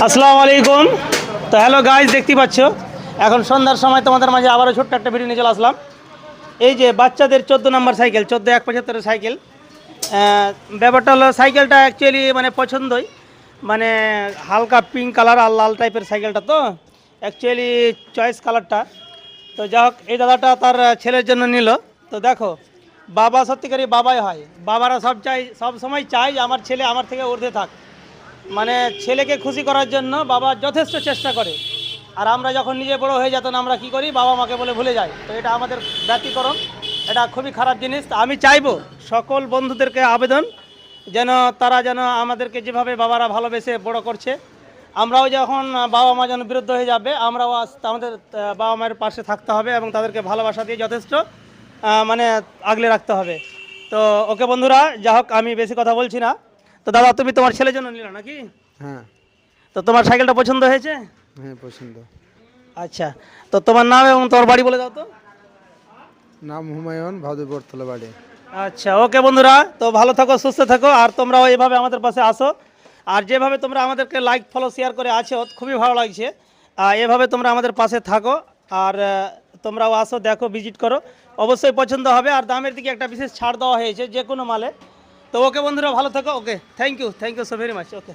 আসসালামু আলাইকুম। তো হ্যালো গাইজ, দেখতে পাচ্ছ এখন সন্ধ্যার সময় তোমাদের মাঝে আবারও ছোট্ট একটা ভিডিও নিয়ে চলে আসলাম। এই যে বাচ্চাদের 14 নম্বর সাইকেল, 14-175 সাইকেল। ব্যাপারটা হলো সাইকেলটা অ্যাকচুয়ালি মানে পছন্দই, মানে হালকা পিঙ্ক কালার আর লাল টাইপের সাইকেলটা, তো অ্যাকচুয়ালি চয়েস কালারটা। তো যাই হোক, এই দাদাটা তার ছেলের জন্য নিল। তো দেখো, বাবা সত্যিকারই বাবাই হয়। বাবারা সব সময় চায় যে আমার ছেলে আমার থেকে ঊর্ধ্বে থাক, মানে ছেলেকে খুশি করার জন্য বাবা যথেষ্ট চেষ্টা করে। আর আমরা যখন নিজে বড় হয়ে যেতাম আমরা কি করি, বাবা মাকে বলে ভুলে যাই। তো এটা আমাদের ব্যতিক্রম, এটা খুবই খারাপ জিনিস। তো আমি চাইবো সকল বন্ধুদেরকে আবেদন, যেন তারা যেন আমাদেরকে যেভাবে বাবারা ভালোবেসে বড় করছে, আমরাও যখন বাবা মা যেন বিরুদ্ধ হয়ে যাবে, আমরাও আমাদের বাবা মায়ের পাশে থাকতে হবে এবং তাদেরকে ভালোবাসা দিয়ে যথেষ্ট মানে আগলে রাখতে হবে। তো ওকে বন্ধুরা, যা হোক আমি বেশি কথা বলছি না। তো দাদা, তুমি তোমার ছেলের জন্য নিলে নাকি? হ্যাঁ। তো তোমার সাইকেলটা পছন্দ হয়েছে? হ্যাঁ, পছন্দ। আচ্ছা, তো তোমার নাম এবং তোমার বাড়ি বলে দাও তো। নাম হুমায়ুন, ভাদুরবরতলা বাড়ি। আচ্ছা, ওকে বন্ধুরা, তো ভালো থাকো, সুস্থ থাকো, আর তোমরাও এইভাবে আমাদের পাশে আসো। আর যেভাবে তোমরা আমাদেরকে লাইক ফলো শেয়ার করে আছো, খুবই ভালো লাগছে। এভাবে তোমরা আমাদের পাশে থাকো। আর তোমরাও আসো, দেখো, ভিজিট করো, অবশ্যই পছন্দ হবে। আর দামের দিকে একটা বিশেষ ছাড় দেওয়া হয়েছে যে কোনো মালে। তো ওকে বন্ধুরা, ভালো থাকো। Okay, thank you so very much. Okay.